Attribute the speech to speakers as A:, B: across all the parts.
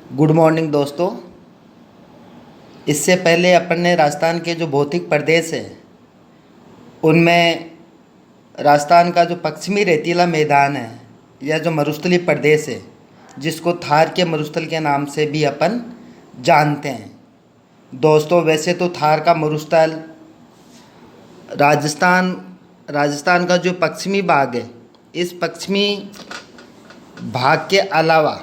A: Good morning दोस्तों। इससे पहले अपन ने राजस्थान के जो भौतिक प्रदेश है उनमें राजस्थान का जो पश्चिमी रेतीला मैदान है या जो मरुस्थलीय प्रदेश है जिसको थार के मरुस्थल के नाम से भी अपन जानते हैं। दोस्तों वैसे तो थार का मरुस्थल राजस्थान राजस्थान का जो पश्चिमी भाग है, इस पश्चिमी भाग के अलावा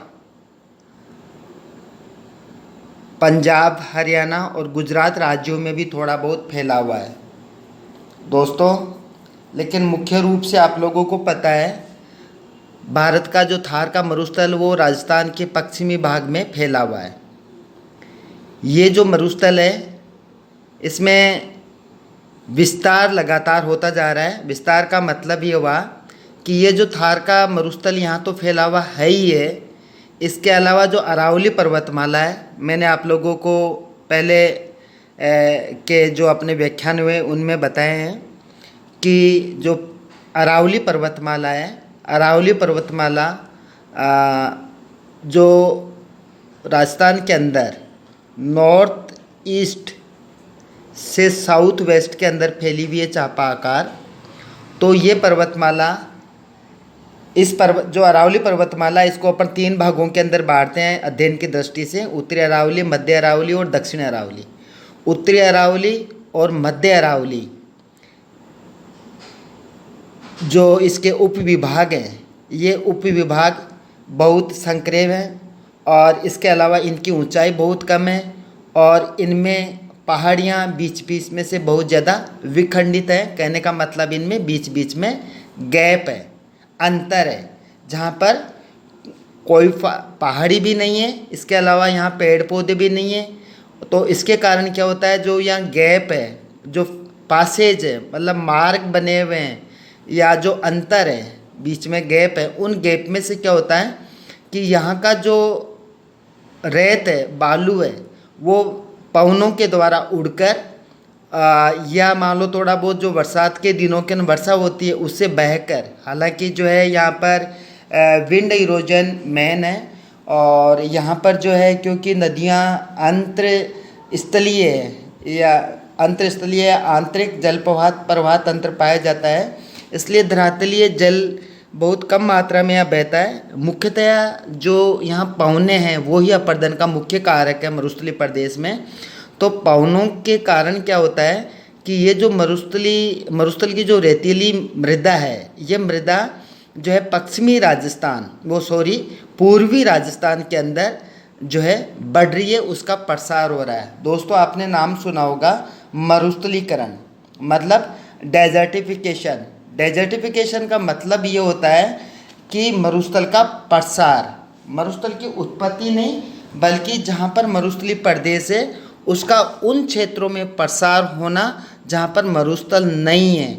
A: पंजाब, हरियाणा और गुजरात राज्यों में भी थोड़ा बहुत फैला हुआ है दोस्तों। लेकिन मुख्य रूप से आप लोगों को पता है भारत का जो थार का मरुस्थल वो राजस्थान के पश्चिमी भाग में फैला हुआ है। ये जो मरुस्थल है इसमें विस्तार लगातार होता जा रहा है। विस्तार का मतलब ये हुआ कि ये जो थार का मरुस्थल यहाँ तो फैला हुआ है ही है, इसके अलावा जो अरावली पर्वतमाला है, मैंने आप लोगों को पहले के जो अपने व्याख्यान हुए उनमें बताए हैं कि जो अरावली पर्वतमाला है, अरावली पर्वतमाला जो राजस्थान के अंदर नॉर्थ ईस्ट से साउथ वेस्ट के अंदर फैली हुई है चापा आकार। तो ये पर्वतमाला जो अरावली पर्वतमाला इसको अपन 3 भागों के अंदर बांटते हैं अध्ययन की दृष्टि से: उत्तरी अरावली, मध्य अरावली और दक्षिणी अरावली। उत्तरी अरावली और मध्य अरावली जो इसके उपविभाग हैं, ये उपविभाग बहुत संकरे हैं और इसके अलावा इनकी ऊंचाई बहुत कम है और इनमें पहाड़ियाँ बीच बीच में से बहुत ज़्यादा विखंडित हैं। कहने का मतलब इनमें बीच बीच में गैप है, अंतर है, जहाँ पर कोई पहाड़ी भी नहीं है, इसके अलावा यहाँ पेड़ पौधे भी नहीं है। तो इसके कारण क्या होता है, जो यहाँ गैप है, जो पासेज है, मतलब मार्ग बने हुए हैं या जो अंतर है, बीच में गैप है, उन गैप में से क्या होता है कि यहाँ का जो रेत है, बालू है, वो पवनों के द्वारा उड़कर या मान लो थोड़ा बहुत जो बरसात के दिनों के वर्षा होती है उससे बहकर, हालांकि जो है यहाँ पर विंड इरोजन मेन है और यहाँ पर जो है क्योंकि नदियाँ अंतरस्थलीय है या अंतरस्थलीय आंतरिक जल प्रवाह तंत्र पाया जाता है, इसलिए धरातलीय जल बहुत कम मात्रा में यहाँ बहता है। मुख्यतया जो यहाँ पवने हैं वो ही अपर्दन का मुख्य कारक है मरुस्थलीय प्रदेश में। तो पवनों के कारण क्या होता है कि ये जो मरुस्थल की जो रेतीली मृदा है, ये मृदा जो है पूर्वी राजस्थान के अंदर जो है बढ़ रही है, उसका प्रसार हो रहा है। दोस्तों आपने नाम सुना होगा मरुस्थलीकरण, मतलब डेजर्टिफिकेशन। डेजर्टिफिकेशन का मतलब ये होता है कि मरुस्थल का प्रसार, मरुस्थल की उत्पत्ति नहीं बल्कि जहाँ पर मरुस्थलीय प्रदेश है उसका उन क्षेत्रों में प्रसार होना जहाँ पर मरुस्थल नहीं है।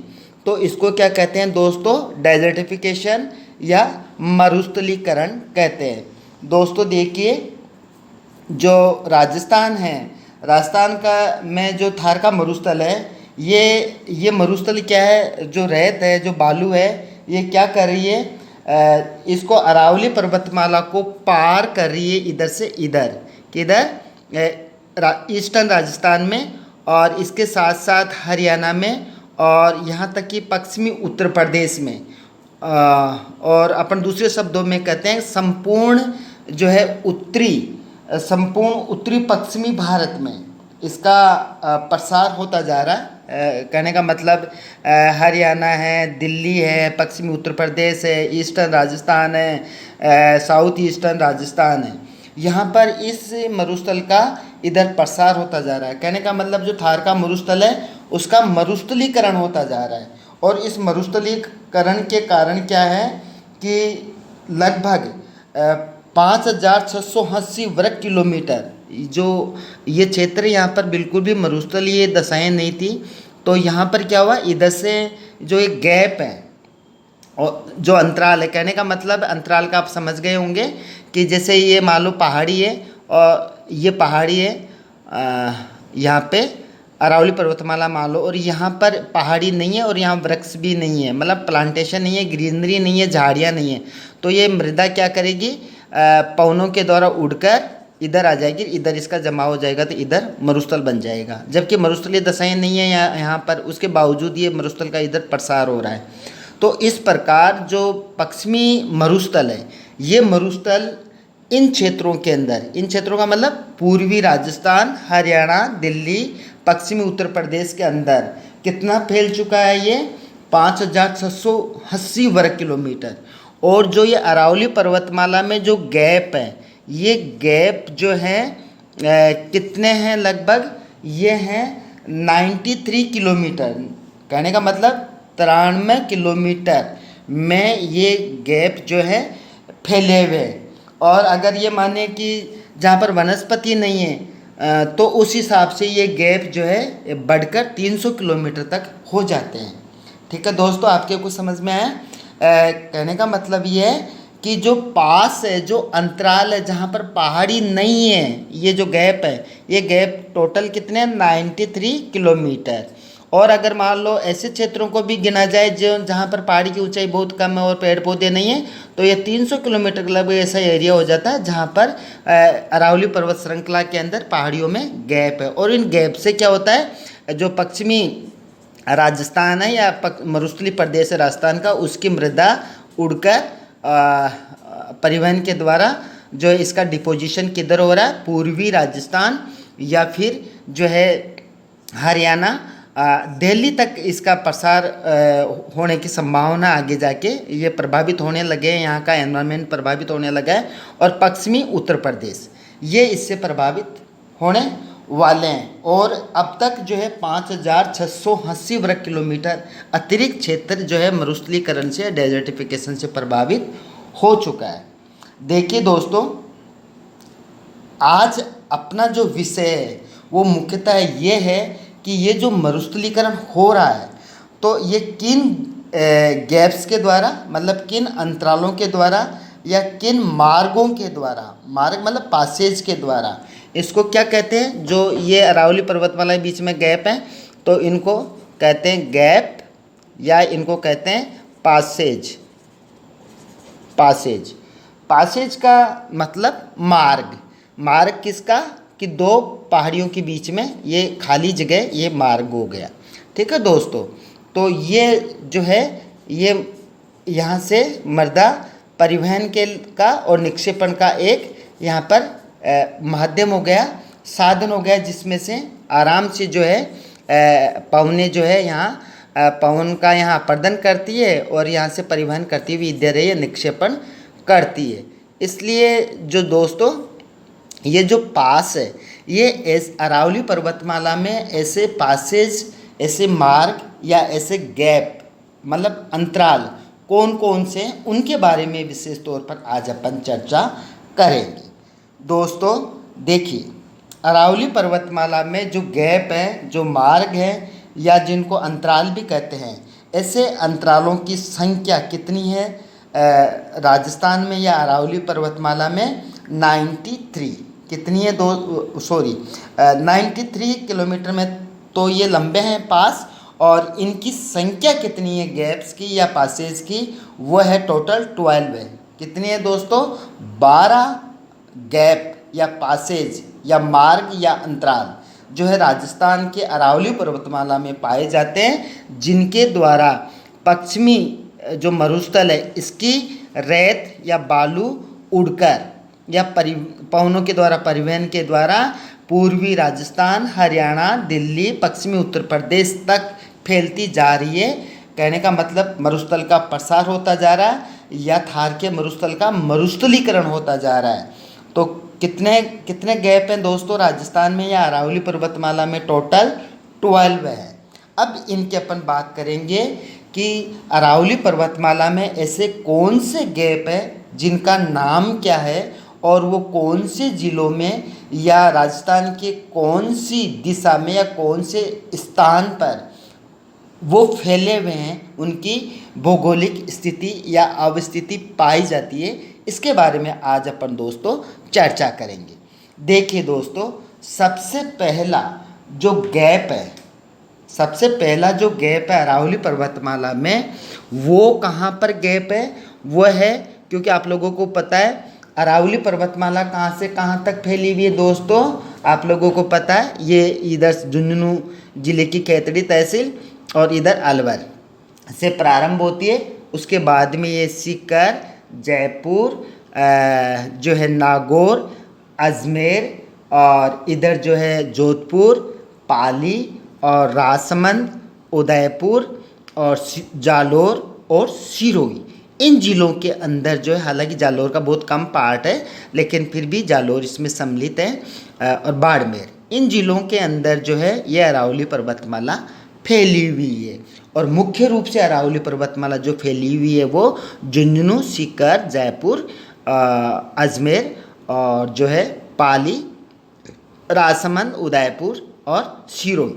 A: तो इसको क्या कहते हैं दोस्तों? डेजर्टिफिकेशन या मरुस्थलीकरण कहते हैं। दोस्तों देखिए, जो राजस्थान है, राजस्थान का में जो थार का मरुस्थल है, ये मरुस्थल क्या है, जो रेत है, जो बालू है, ये क्या कर रही है, इसको अरावली पर्वतमाला को पार कर रही है इधर से इधर, किधर ईस्टर्न राजस्थान में और इसके साथ साथ हरियाणा में और यहाँ तक कि पश्चिमी उत्तर प्रदेश में, और अपन दूसरे शब्दों में कहते हैं संपूर्ण जो है संपूर्ण उत्तरी पश्चिमी भारत में इसका प्रसार होता जा रहा है। कहने का मतलब हरियाणा है, दिल्ली है, पश्चिमी उत्तर प्रदेश है, ईस्टर्न राजस्थान है, साउथ ईस्टर्न राजस्थान है, यहाँ पर इस मरुस्थल का इधर प्रसार होता जा रहा है। कहने का मतलब जो थार का मरुस्थल है उसका मरुस्थलीकरण होता जा रहा है और इस मरुस्थलीकरण के कारण क्या है कि लगभग 5,680 वर्ग किलोमीटर जो ये क्षेत्र, यहाँ पर बिल्कुल भी मरुस्थलीय दशाएं नहीं थी। तो यहाँ पर क्या हुआ, इधर से जो एक गैप है और जो अंतराल है, कहने का मतलब अंतराल का आप समझ गए होंगे कि जैसे ये मान लो पहाड़ी है और ये पहाड़ी है, यहाँ पे अरावली पर्वतमाला मान लो, और यहाँ पर पहाड़ी नहीं है और यहाँ वृक्ष भी नहीं है, मतलब प्लांटेशन नहीं है, ग्रीनरी नहीं है, झाड़ियाँ नहीं है। तो ये मृदा क्या करेगी, पवनों के द्वारा उड़कर इधर आ जाएगी, इधर इसका जमा हो जाएगा तो इधर मरुस्थल बन जाएगा। जबकि मरुस्थलीय दशाएं नहीं है यहाँ पर, उसके बावजूद ये मरुस्थल का इधर प्रसार हो रहा है। तो इस प्रकार जो पश्चिमी मरुस्थल है, ये मरुस्थल इन क्षेत्रों के अंदर, इन क्षेत्रों का मतलब पूर्वी राजस्थान, हरियाणा, दिल्ली, पश्चिमी उत्तर प्रदेश के अंदर कितना फैल चुका है ये 5680 वर्ग किलोमीटर। और जो ये अरावली पर्वतमाला में जो गैप है, ये गैप जो है कितने हैं, लगभग ये हैं 93 किलोमीटर। कहने का मतलब 93 किलोमीटर में ये गैप जो है फैले हुए हैं। और अगर ये माने कि जहाँ पर वनस्पति नहीं है तो उस हिसाब से ये गैप जो है बढ़कर 300 किलोमीटर तक हो जाते हैं। ठीक है दोस्तों, आपके कुछ समझ में आया? कहने का मतलब ये है कि जो पास है, जो अंतराल है जहाँ पर पहाड़ी नहीं है, ये जो गैप है, ये गैप टोटल कितने हैं 93 किलोमीटर। और अगर मान लो ऐसे क्षेत्रों को भी गिना जाए जो जहाँ पर पहाड़ी की ऊंचाई बहुत कम है और पेड़ पौधे नहीं है, तो ये 300 किलोमीटर का लगभग ऐसा एरिया हो जाता है जहाँ पर अरावली पर्वत श्रृंखला के अंदर पहाड़ियों में गैप है। और इन गैप से क्या होता है, जो पश्चिमी राजस्थान है या मरुस्थलीय प्रदेश है राजस्थान का, उसकी मृदा उड़कर परिवहन के द्वारा जो है इसका डिपोजिशन किधर हो रहा है, पूर्वी राजस्थान या फिर जो है हरियाणा, दिल्ली तक इसका प्रसार होने की संभावना आगे जाके ये प्रभावित होने लगे हैं, यहाँ का एनवायरनमेंट प्रभावित होने लगा है। और पश्चिमी उत्तर प्रदेश ये इससे प्रभावित होने वाले हैं। और अब तक जो है 5680 वर्ग किलोमीटर अतिरिक्त क्षेत्र जो है मरुस्थलीकरण से, डेजर्टिफिकेशन से प्रभावित हो चुका है। देखिए दोस्तों, आज अपना जो विषय है वो मुख्यतः ये है कि ये जो मरुस्थलीकरण हो रहा है तो ये किन गैप्स के द्वारा, मतलब किन अंतरालों के द्वारा या किन मार्गों के द्वारा, मार्ग मतलब पासेज के द्वारा, इसको क्या कहते हैं, जो ये अरावली पर्वतमाला के बीच में गैप है तो इनको कहते हैं गैप या इनको कहते हैं पासेज। पासेज, पासेज का मतलब मार्ग। मार्ग किसका, कि दो पहाड़ियों के बीच में ये खाली जगह, ये मार्ग हो गया। ठीक है दोस्तों, तो ये जो है ये यहाँ से मृदा परिवहन के का और निक्षेपण का एक यहाँ पर माध्यम हो गया, साधन हो गया, जिसमें से आराम से जो है पवनें जो है यहाँ पवन का यहाँ अपर्दन करती है और यहाँ से परिवहन करती हुई इधर ये निक्षेपण करती है। इसलिए जो दोस्तों ये जो पास है, ये अरावली पर्वतमाला में ऐसे पासेज, ऐसे मार्ग या ऐसे गैप मतलब अंतराल कौन कौन से, उनके बारे में विशेष तौर पर आज अपन चर्चा करेंगे। दोस्तों देखिए, अरावली पर्वतमाला में जो गैप है, जो मार्ग है या जिनको अंतराल भी कहते हैं, ऐसे अंतरालों की संख्या कितनी है राजस्थान में या अरावली पर्वतमाला में? 93। कितनी है 93 किलोमीटर में तो ये लंबे हैं पास। और इनकी संख्या कितनी है गैप्स की या पासेज की? वो है टोटल 12 है। कितनी है दोस्तों? 12 गैप या पासेज या मार्ग या अंतराल जो है राजस्थान के अरावली पर्वतमाला में पाए जाते हैं, जिनके द्वारा पश्चिमी जो मरुस्थल है इसकी रेत या बालू उड़कर या पवनों के द्वारा, परिवहन के द्वारा पूर्वी राजस्थान, हरियाणा, दिल्ली, पश्चिमी उत्तर प्रदेश तक फैलती जा रही है। कहने का मतलब मरुस्थल का प्रसार होता जा रहा है या थार के मरुस्थल का मरुस्थलीकरण होता जा रहा है। तो कितने कितने गैप हैं दोस्तों राजस्थान में या अरावली पर्वतमाला में? टोटल 12 है। अब इनकी अपन बात करेंगे कि अरावली पर्वतमाला में ऐसे कौन से गैप है जिनका नाम क्या है और वो कौन से ज़िलों में या राजस्थान के कौन सी दिशा में या कौन से स्थान पर वो फैले हुए हैं, उनकी भौगोलिक स्थिति या अवस्थिति पाई जाती है, इसके बारे में आज अपन दोस्तों चर्चा करेंगे। देखिए दोस्तों, सबसे पहला जो गैप है, सबसे पहला जो गैप है अरावली पर्वतमाला में, वो कहाँ पर गैप है? वो है, क्योंकि आप लोगों को पता है अरावली पर्वतमाला कहाँ से कहाँ तक फैली हुई है दोस्तों, आप लोगों को पता है। ये इधर झुंझुनू जिले की कैथड़ी तहसील और इधर अलवर से प्रारंभ होती है। उसके बाद में ये सीकर, जयपुर, जो है नागौर, अजमेर और इधर जो है जोधपुर, पाली और राजसमंद, उदयपुर और जालोर और सिरोही, इन जिलों के अंदर जो है, हालांकि जालोर का बहुत कम पार्ट है लेकिन फिर भी जालोर इसमें सम्मिलित है, और बाड़मेर, इन जिलों के अंदर जो है ये अरावली पर्वतमाला फैली हुई है। और मुख्य रूप से अरावली पर्वतमाला जो फैली हुई है वो झुंझुनू, सीकर, जयपुर, अजमेर और जो है पाली, राजसमंद, उदयपुर और सिरोही,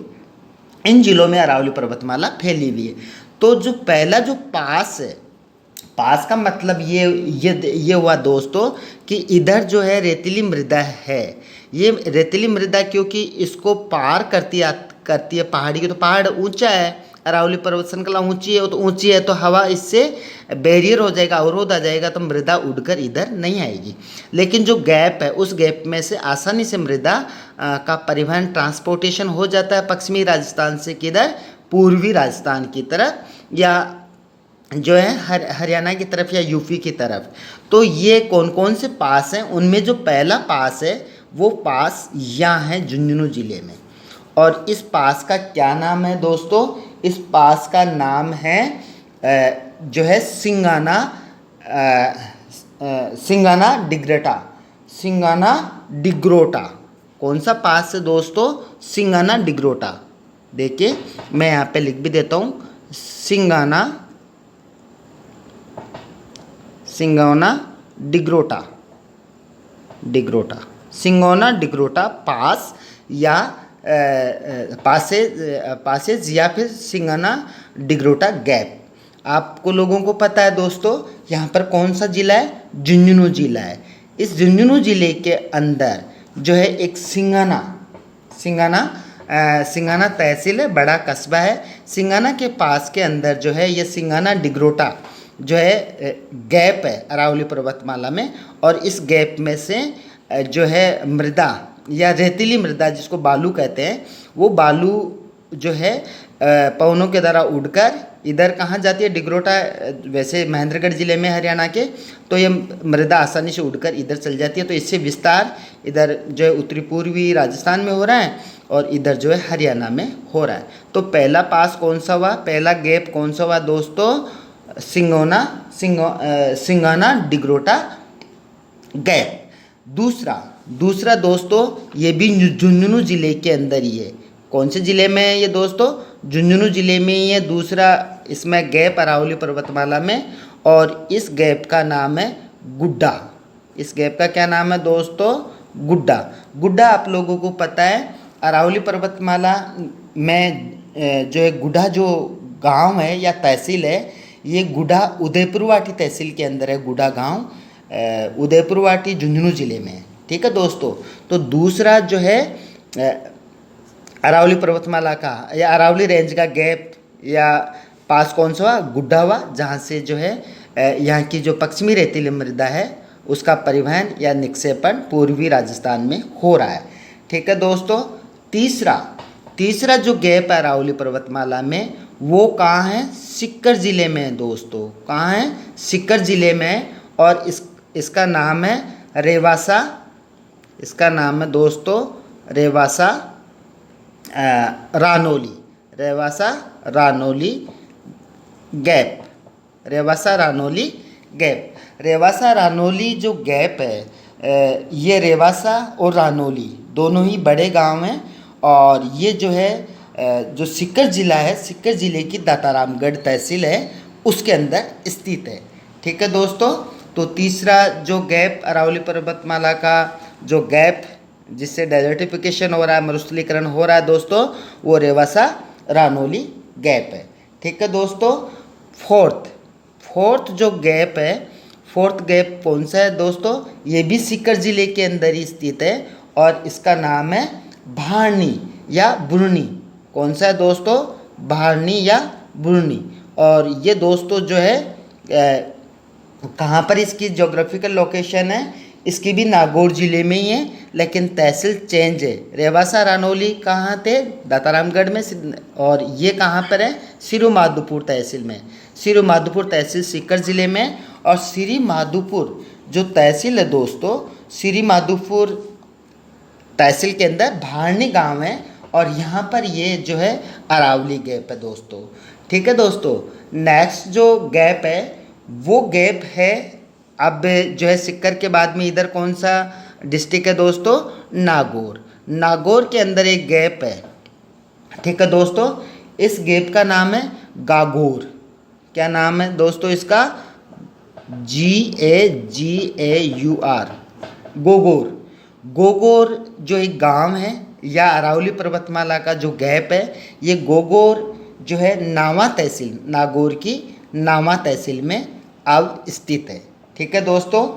A: इन जिलों में अरावली पर्वतमाला फैली हुई है। तो जो पहला जो पास है, पास का मतलब ये हुआ दोस्तों कि इधर जो है रेतीली मृदा है। ये रेतीली मृदा क्योंकि इसको पार करती है पहाड़ी की, तो पहाड़ ऊंचा है, अरावली पर्वत श्रृंखला ऊंची है, तो ऊंची है तो हवा इससे बैरियर हो जाएगा, अवरोध आ जाएगा, तो मृदा उड़कर इधर नहीं आएगी। लेकिन जो गैप है उस गैप में से आसानी से मृदा का परिवहन, ट्रांसपोर्टेशन हो जाता है पश्चिमी राजस्थान से किधर, पूर्वी राजस्थान की तरफ, या जो है हरियाणा की तरफ या यूपी की तरफ। तो ये कौन कौन से पास हैं, उनमें जो पहला पास है वो पास यहाँ है झुंझुनू जिले में। और इस पास का क्या नाम है दोस्तों, इस पास का नाम है जो है सिंगाना डिग्रोटा। कौन सा पास है दोस्तों, सिंगाना डिग्रोटा। देखिए मैं यहाँ पे लिख भी देता हूँ, सिंगोना डिग्रोटा पास, या पासेज या फिर सिंगाना डिग्रोटा गैप। आपको लोगों को पता है दोस्तों यहाँ पर कौन सा जिला है, झुंझुनू जिला है। इस झुंझुनू जिले के अंदर जो है एक सिंगाना तहसील है, बड़ा कस्बा है। सिंगाना के पास के अंदर जो है ये सिंगाना डिग्रोटा जो है गैप है अरावली पर्वतमाला में, और इस गैप में से जो है मृदा या रेतीली मृदा जिसको बालू कहते हैं, वो बालू जो है पवनों के द्वारा उड़कर इधर कहाँ जाती है, डिग्रोटा, वैसे महेंद्रगढ़ जिले में हरियाणा के, तो ये मृदा आसानी से उड़कर इधर चल जाती है। तो इससे विस्तार इधर जो है उत्तरी पूर्वी राजस्थान में हो रहा है और इधर जो है हरियाणा में हो रहा है। तो पहला पास कौन सा हुआ, पहला गैप कौन सा हुआ दोस्तों, सिंगाना डिग्रोटा गैप। दूसरा दोस्तों ये भी झुंझुनू जिले के अंदर ही है। कौन से जिले में है ये दोस्तों, झुंझुनू जिले में ही है। दूसरा इसमें गैप अरावली पर्वतमाला में, और इस गैप का नाम है गुड्डा। इस गैप का क्या नाम है दोस्तों, गुड्डा। आप लोगों को पता है अरावली पर्वतमाला में जो है गुड्डा जो गांव है या तहसील है, ये गुड्डा उदयपुरवाटी तहसील के अंदर है। गुड्डा गांव उदयपुरवाटी झुंझुनू जिले में है। ठीक है दोस्तों। तो दूसरा जो है अरावली पर्वतमाला का या अरावली रेंज का गैप या पास कौन सा हुआ, गुड्डा हुआ, जहाँ से जो है यहाँ की जो पश्चिमी रेतीली मृदा है उसका परिवहन या निक्षेपण पूर्वी राजस्थान में हो रहा है। ठीक है दोस्तों। तीसरा जो गैप है अरावली पर्वतमाला में वो कहाँ है, सीकर ज़िले में है दोस्तों। कहाँ है, सीकर ज़िले में है, और इसका नाम है रेवासा। इसका नाम है दोस्तों रेवासा रानोली गैप। रेवासा रानोली जो गैप है, ये रेवासा और रानोली दोनों ही बड़े गांव हैं, और ये जो है जो सीकर ज़िला है, सीकर ज़िले की दातारामगढ़ तहसील है उसके अंदर स्थित है। ठीक है दोस्तों। तो तीसरा जो गैप अरावली पर्वतमाला का जो गैप जिससे डेजर्टिफिकेशन हो रहा है, मरुस्थलीकरण हो रहा है दोस्तों, वो रेवासा रानोली गैप है। ठीक है दोस्तों। फोर्थ जो गैप है, फोर्थ गैप कौन सा है दोस्तों, ये भी सीकर ज़िले के अंदर ही स्थित है, और इसका नाम है भारनी या बुरनी। कौन सा है दोस्तों, भारनी या बुरनी। और ये दोस्तों जो है कहाँ पर इसकी ज्योग्राफिकल लोकेशन है, इसकी भी नागौर ज़िले में ही है, लेकिन तहसील चेंज है। रेवासा रानौली कहाँ थे? दातारामगढ़ में। और ये कहाँ पर है? सिरू माधोपुर तहसील में। सिरू माधोपुर तहसील सीकर ज़िले में। और श्री माधोपुर जो तहसील है दोस्तों, श्री माधोपुर तहसील के अंदर भारनी गांव है, और यहाँ पर ये जो है अरावली गैप है दोस्तों। ठीक है दोस्तों, नेक्स्ट जो गैप है वो गैप है, अब जो है सिक्कर के बाद में इधर कौन सा डिस्ट्रिक्ट है दोस्तों? नागौर। नागौर के अंदर एक गैप है। ठीक है दोस्तों, इस गैप का नाम है गागौर। क्या नाम है दोस्तों इसका? GAGAUR, गोगोर। गोगोर जो एक गांव है या अरावली पर्वतमाला का जो गैप है, ये गोगोर जो है नावा तहसील, नागौर की नावा तहसील में अब स्थित है। ठीक है दोस्तों,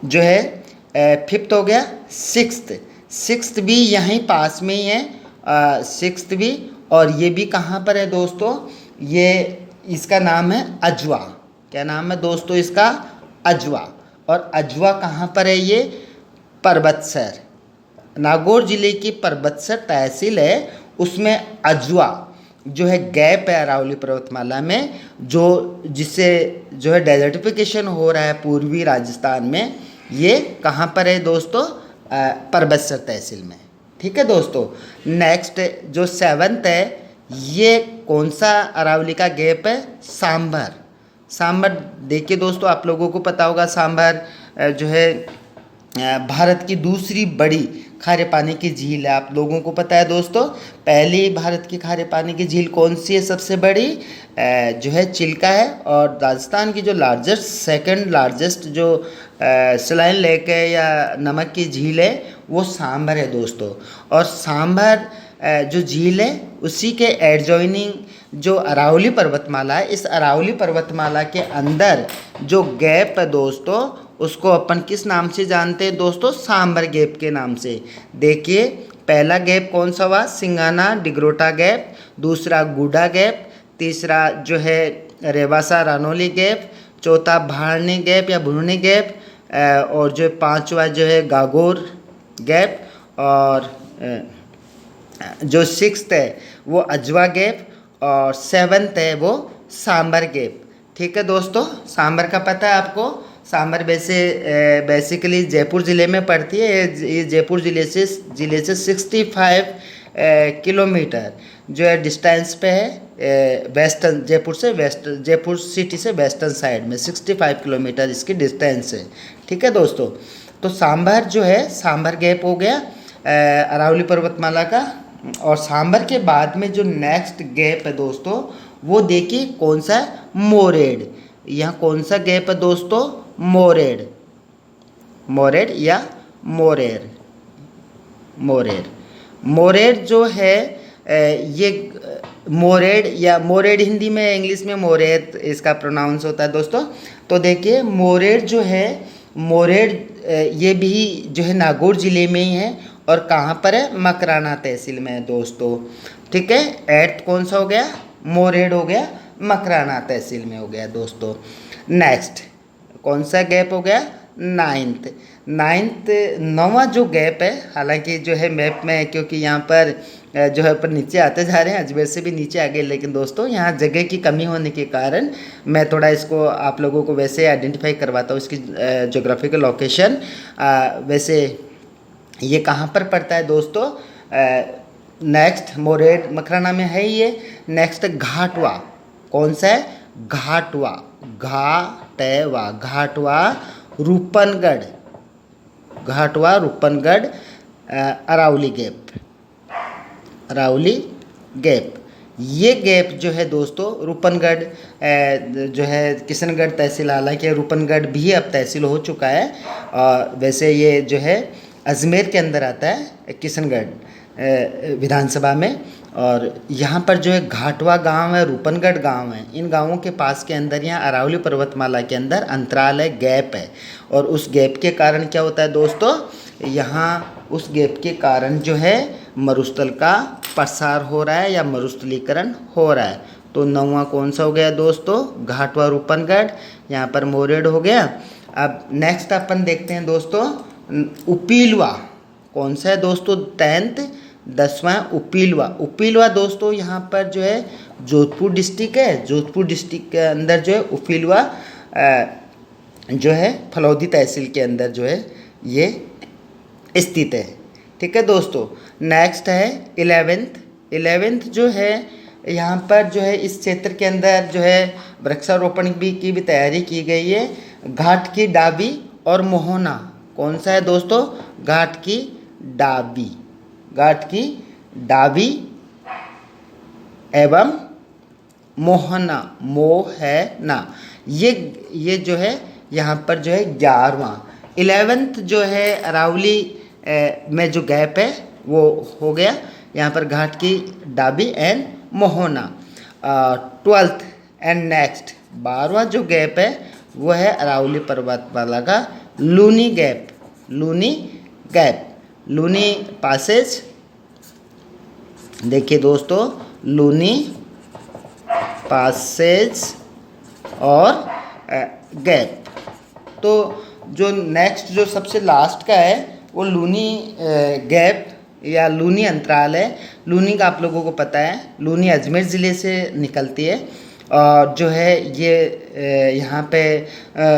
A: जो है फिफ्थ हो गया। सिक्स्थ भी यहीं पास में ही है, सिक्स्थ भी। और ये भी कहाँ पर है दोस्तों? ये इसका नाम है अजवा। क्या नाम है दोस्तों इसका? अजवा। और अजवा कहाँ पर है? ये परबतसर, नागौर जिले की परबतसर तहसील है, उसमें अजवा जो है गैप है अरावली पर्वतमाला में, जो जिससे जो है डेजर्टिफिकेशन हो रहा है पूर्वी राजस्थान में। ये कहाँ पर है दोस्तों? परबतसर तहसील में। ठीक है दोस्तों, नेक्स्ट जो 7th है, ये कौन सा अरावली का गैप है? सांभर। सांभर देखिए दोस्तों, आप लोगों को पता होगा सांभर जो है भारत की दूसरी बड़ी खारे पानी की झील है। आप लोगों को पता है दोस्तों, पहली भारत की खारे पानी की झील कौन सी है? सबसे बड़ी जो है चिल्का है। और राजस्थान की जो सेकंड लार्जेस्ट जो सलाइन लेक है या नमक की झील है, वो सांभर है दोस्तों। और सांभर जो झील है उसी के एडजॉइनिंग जो अरावली पर्वतमाला है, इस अरावली पर्वतमाला के अंदर जो गैप है दोस्तों, उसको अपन किस नाम से जानते हैं दोस्तों? सांभर गैप के नाम से। देखिए, पहला गैप कौन सा हुआ? सिंगाना डिग्रोटा गैप। दूसरा गुडा गैप। तीसरा जो है रेवासा रानौली गैप। चौथा भारनी गैप या भुरनी गैप। और जो पांचवा जो है गागौर गैप। और जो 6th है वो अजवा गैप। और 7th है वो सांभर गैप। ठीक है दोस्तों, सांभर का पता है आपको? सांभर बेसिकली जयपुर ज़िले में पड़ती है। ये जयपुर ज़िले से 65 किलोमीटर जो है डिस्टेंस पे है, वेस्टर्न जयपुर सिटी से वेस्टर्न साइड में 65 किलोमीटर इसकी डिस्टेंस है। ठीक है दोस्तों, तो सांभर जो है सांभर गैप हो गया अरावली पर्वतमाला का। और सांभर के बाद में जो नेक्स्ट गैप है दोस्तों, वो देखिए कौन सा है? मोरेड। यहाँ कौन सा गैप है दोस्तों? मोरेड। मोरेड या मोरेर। मोरेड जो है ये मोरेड या मोरेड हिंदी में, इंग्लिश में मोरेद इसका प्रोनाउंस होता है दोस्तों। तो देखिए मोरेड जो है, मोरेड ये भी जो है नागौर ज़िले में ही है। और कहाँ पर है? मकराना तहसील में है दोस्तों। ठीक है, 8th कौन सा हो गया? मोरेड हो गया, मकराना तहसील में हो गया दोस्तों। नेक्स्ट कौन सा गैप हो गया? 9th। 9वां जो गैप है, हालांकि जो है मैप में, क्योंकि यहाँ पर जो है ऊपर नीचे आते जा रहे हैं, अजमेर से भी नीचे आ गए, लेकिन दोस्तों यहाँ जगह की कमी होने के कारण मैं थोड़ा इसको आप लोगों को वैसे आइडेंटिफाई करवाता हूँ, इसकी जोग्राफिकल लोकेशन। वैसे ये कहाँ पर पड़ता है दोस्तों? नेक्स्ट मोरेड मकराना में है ये। नेक्स्ट घाटवा। कौन सा है? घाटवा। घाटवा रूपनगढ़। घाटवा रूपनगढ़ अरावली गैप। ये गैप जो है दोस्तों रूपनगढ़ जो है किशनगढ़ तहसील, हालांकि रूपनगढ़ भी अब तहसील हो चुका है। वैसे ये जो है अजमेर के अंदर आता है, किशनगढ़ विधानसभा में। और यहाँ पर जो है घाटवा गांव है, रूपनगढ़ गांव है, इन गांवों के पास के अंदर यहाँ अरावली पर्वतमाला के अंदर अंतराल है, गैप है। और उस गैप के कारण क्या होता है दोस्तों? यहाँ उस गैप के कारण जो है मरुस्थल का प्रसार हो रहा है या मरुस्थलीकरण हो रहा है। तो 9वां कौन सा हो गया दोस्तों? घाटवा रूपनगढ़। यहाँ पर मोरेड हो गया। अब नेक्स्ट अपन देखते हैं दोस्तों उपिलवा। कौन सा है दोस्तों? 10th 10वां उपिलवा। उपिलवा दोस्तों यहाँ पर जो है जोधपुर डिस्ट्रिक्ट है। जोधपुर डिस्ट्रिक्ट के अंदर जो है उपिलवा जो है फलौदी तहसील के अंदर जो है ये स्थित है। ठीक है दोस्तों। नेक्स्ट है 11th जो है यहाँ पर जो है इस क्षेत्र के अंदर जो है वृक्षारोपण की भी तैयारी की गई है। घाट की डाबी और मोहना। कौन सा है दोस्तों? घाट की डाबी। घाट की डाबी एवं मोहना ये जो है यहाँ पर जो है 11वां। 11th जो है अरावली में जो गैप है वो हो गया यहाँ पर घाट की Dabi and Mohana. 12th and next 12वां जो गैप है वो है अरावली पर्वतमाला का लूनी गैप। लूनी पासेज। देखिए दोस्तों लूनी पासेज और गैप। तो जो नेक्स्ट जो सबसे लास्ट का है वो लूनी गैप या लूनी अंतराल है। लूनी का आप लोगों को पता है, लूनी अजमेर ज़िले से निकलती है और जो है ये यहाँ पे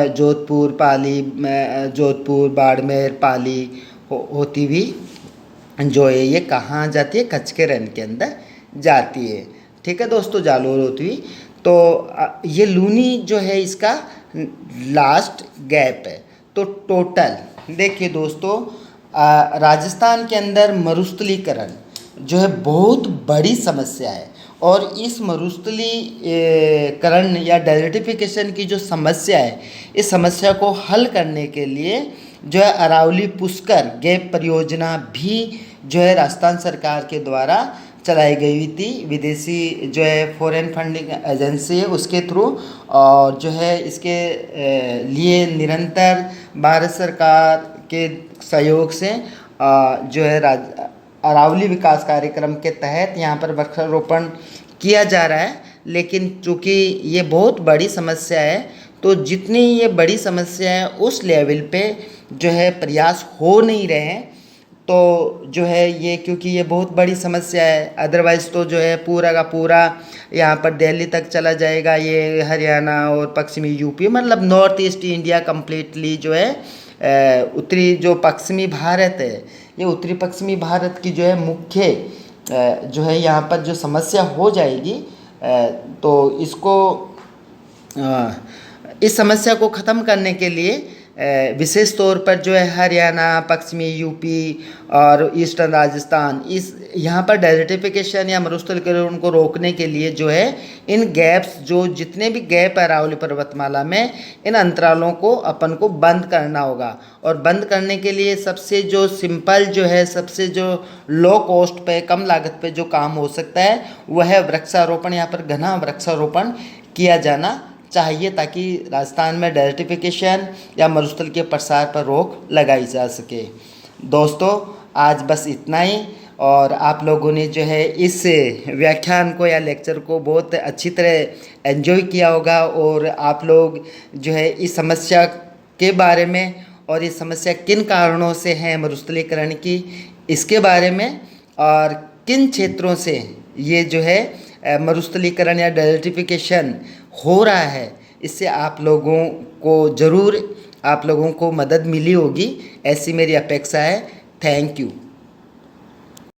A: जोधपुर पाली जोधपुर बाड़मेर पाली होती हुई जो है ये कहाँ जाती है? कच्छ के रण के अंदर जाती है। ठीक है दोस्तों, जालोर होती हुई। तो ये लूनी जो है इसका लास्ट गैप है। तो टोटल देखिए दोस्तों राजस्थान के अंदर मरुस्थलीकरण जो है बहुत बड़ी समस्या है और इस मरुस्थलीकरण या डेजर्टिफिकेशन की जो समस्या है इस समस्या को हल करने के लिए जो है अरावली पुष्कर गैप परियोजना भी जो है राजस्थान सरकार के द्वारा चलाई गई हुई थी। विदेशी जो है फॉरेन फंडिंग एजेंसी है उसके थ्रू, और जो है इसके लिए निरंतर भारत सरकार के सहयोग से जो है अरावली विकास कार्यक्रम के तहत यहाँ पर वृक्षारोपण किया जा रहा है। लेकिन चूँकि ये बहुत बड़ी समस्या है तो जितनी ये बड़ी समस्या है उस लेवल पे जो है प्रयास हो नहीं रहे हैं। तो जो है ये क्योंकि ये बहुत बड़ी समस्या है, अदरवाइज़ तो जो है पूरा का पूरा यहाँ पर दिल्ली तक चला जाएगा। ये हरियाणा और पश्चिमी यूपी मतलब नॉर्थ ईस्ट इंडिया कम्प्लीटली जो है उत्तरी जो पश्चिमी भारत है ये उत्तरी पश्चिमी भारत की जो है मुख्य जो है यहाँ पर जो समस्या हो जाएगी। तो इसको इस समस्या को ख़त्म करने के लिए विशेष तौर पर जो है हरियाणा पश्चिमी यूपी और ईस्टर्न राजस्थान इस यहाँ पर डेजर्टिफिकेशन या मरुस्थलीकरण को रोकने के लिए जो है इन गैप्स जो जितने भी गैप है अरावली पर्वतमाला में इन अंतरालों को अपन को बंद करना होगा। और बंद करने के लिए सबसे जो सिंपल जो है सबसे जो लो कॉस्ट पे कम लागत पे जो काम हो सकता है वह है वृक्षारोपण। यहाँ पर घना वृक्षारोपण किया जाना चाहिए ताकि राजस्थान में डेजर्टिफिकेशन या मरुस्थल के प्रसार पर रोक लगाई जा सके। दोस्तों आज बस इतना ही, और आप लोगों ने जो है इस व्याख्यान को या लेक्चर को बहुत अच्छी तरह एंजॉय किया होगा और आप लोग जो है इस समस्या के बारे में और ये समस्या किन कारणों से है मरुस्थलीकरण की इसके बारे में और किन क्षेत्रों से ये जो है मरुस्थलीकरण या डेजर्टिफिकेशन हो रहा है इससे आप लोगों को ज़रूर आप लोगों को मदद मिली होगी, ऐसी मेरी अपेक्षा है। Thank you.